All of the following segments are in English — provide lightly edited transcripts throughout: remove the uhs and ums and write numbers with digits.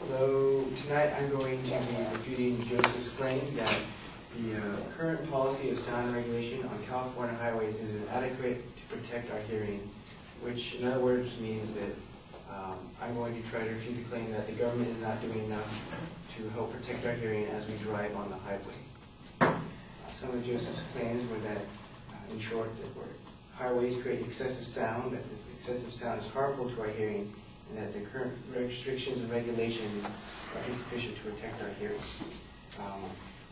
So tonight I'm going to be refuting Joseph's claim that the current policy of sound regulation on California highways is inadequate to protect our hearing, which in other words means that I'm going to try to refute the claim that the government is not doing enough to help protect our hearing as we drive on the highway. Some of Joseph's claims were that, in short, that highways create excessive sound, that this excessive sound is harmful to our hearing, and that the current restrictions and regulations are insufficient to protect our hearing.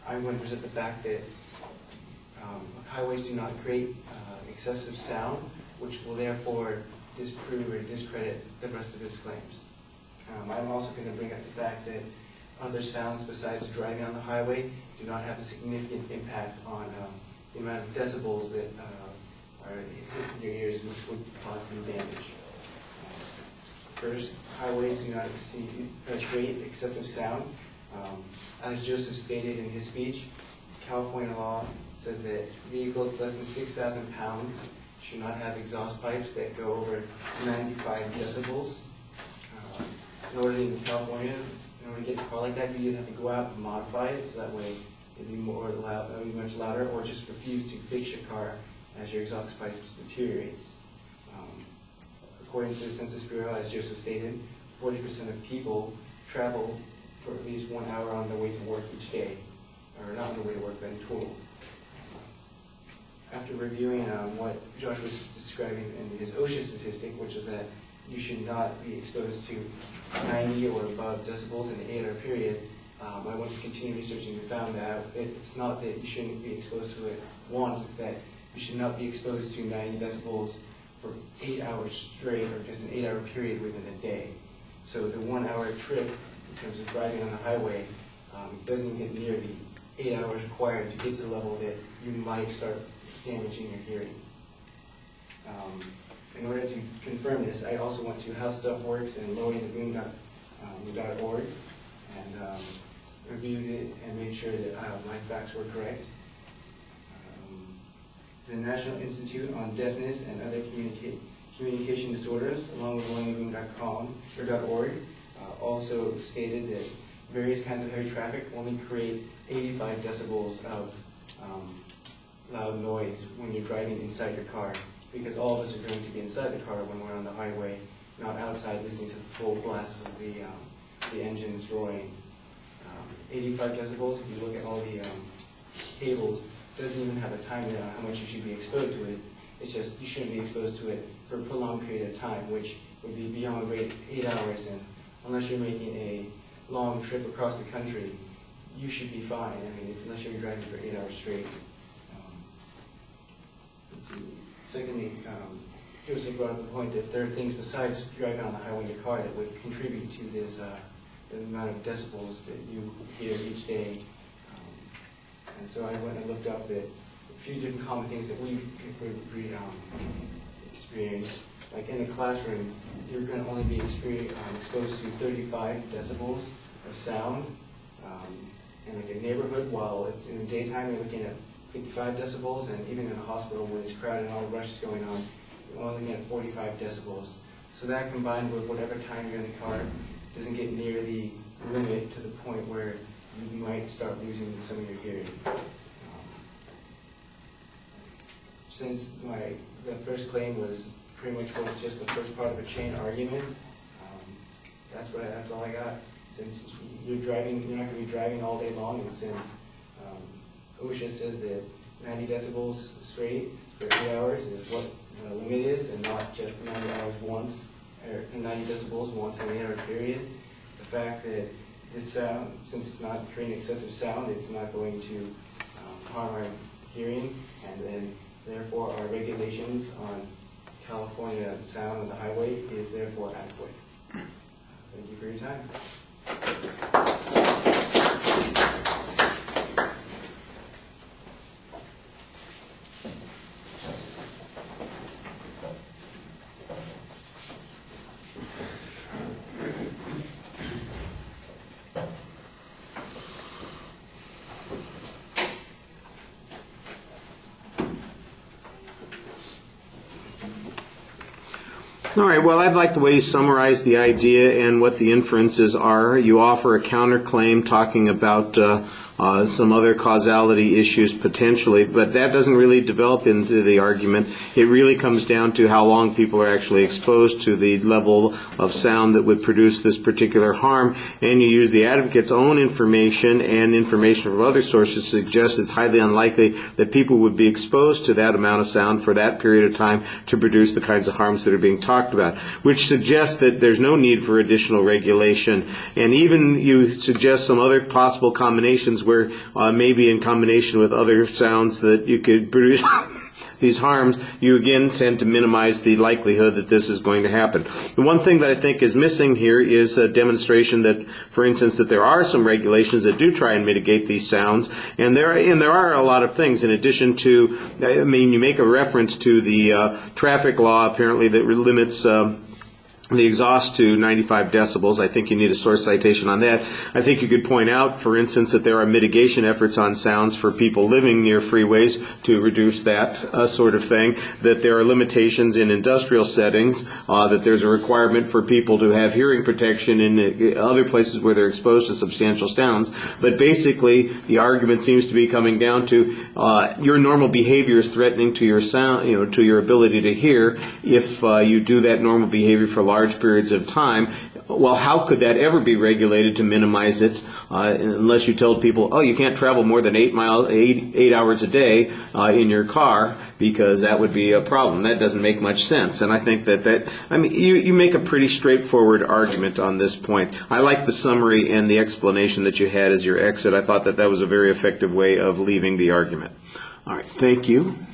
I'm going to present the fact that highways do not create excessive sound, which will therefore disprove or discredit the rest of his claims. I'm also going to bring up the fact that other sounds besides driving on the highway do not have a significant impact on the amount of decibels that are in your ears, which would cause them damage. First, highways do not create excessive sound. As Joseph stated in his speech, California law says that vehicles less than 6,000 pounds should not have exhaust pipes that go over 95 decibels. In order in California, in order to get a car like that, you either have to go out and modify it so that way it'd be more loud, it'd be much louder, or just refuse to fix your car as your exhaust pipe deteriorates. According to the Census Bureau, as Joseph stated, 40% of people travel for at least 1 hour on their way to work each day, or not on their way to work, but in total. After reviewing what Josh was describing in his OSHA statistic, which is that you should not be exposed to 90 or above decibels in an 8-hour period, I went to continue researching and found that it's not that you shouldn't be exposed to it once, it's that you should not be exposed to 90 decibels for 8 hours straight, or just an 8-hour period within a day. So the 1 hour trip, in terms of driving on the highway, doesn't even get near the 8 hours required to get to the level that you might start damaging your hearing. In order to confirm this, I also went to How Stuff Works and LowingTheBoom.org and reviewed it and made sure that my facts were correct. The National Institute on Deafness and Other Communication Disorders, along with LowingTheBoom.org, also stated that various kinds of heavy traffic only create 85 decibels of loud noise when you're driving inside your car, because all of us are going to be inside the car when we're on the highway, not outside listening to the full blast of the engines roaring. 85 decibels, if you look at all the tables, doesn't even have a time limit on how much you should be exposed to it. It's just you shouldn't be exposed to it for a prolonged period of time, which would be beyond 8 hours. And unless you're making a long trip across the country, you should be fine. I mean, unless you're driving for 8 hours straight. Let's see. Secondly, Joseph brought up the point that there are things besides driving on the highway in your car that would contribute to this, the amount of decibels that you hear each day. And so I went and looked up a few different common things that we experience. Like in the classroom, you're going to only be exposed to 35 decibels of sound. In like a neighborhood, while it's in the daytime, you're looking at 55 decibels, and even in a hospital when it's crowded and all the rush is going on, you're only looking at 45 decibels. So that combined with whatever time you're in the car doesn't get near the limit to the point where you might start losing some of your hearing. Since the first claim was pretty much was just the first part of a chain argument, that's all I got. Since you're driving, you're not going to be driving all day long, and since OSHA says that 90 decibels straight for 8 hours is what the limit is, and not just 90 hours once, or 90 decibels once in an 8-hour period. The fact that this sound, since it's not creating excessive sound, it's not going to harm our hearing, and then therefore our regulations on California sound on the highway is therefore adequate. Thank you for your time. All right, well, I'd like the way you summarize the idea and what the inferences are. You offer a counterclaim talking about some other causality issues potentially, but that doesn't really develop into the argument. It really comes down to how long people are actually exposed to the level of sound that would produce this particular harm, and you use the advocate's own information and information from other sources to suggest it's highly unlikely that people would be exposed to that amount of sound for that period of time to produce the kinds of harms that are being talked about, which suggests that there's no need for additional regulation. And even you suggest some other possible combinations where maybe in combination with other sounds that you could produce these harms, you again tend to minimize the likelihood that this is going to happen. The one thing that I think is missing here is a demonstration that, for instance, that there are some regulations that do try and mitigate these sounds, and there are a lot of things in addition to, I mean, you make a reference to the traffic law apparently that limits the exhaust to 95 decibels. I think you need a source citation on that. I think you could point out, for instance, that there are mitigation efforts on sounds for people living near freeways to reduce that sort of thing, that there are limitations in industrial settings, that there's a requirement for people to have hearing protection in other places where they're exposed to substantial sounds. But basically, the argument seems to be coming down to your normal behavior is threatening to your sound, to your ability to hear if you do that normal behavior for large periods of time. Well, how could that ever be regulated to minimize it unless you told people, oh, you can't travel more than 8 hours a day in your car, because that would be a problem. That doesn't make much sense. And I think you make a pretty straightforward argument on this point. I like the summary and the explanation that you had as your exit. I thought that was a very effective way of leaving the argument. All right, thank you.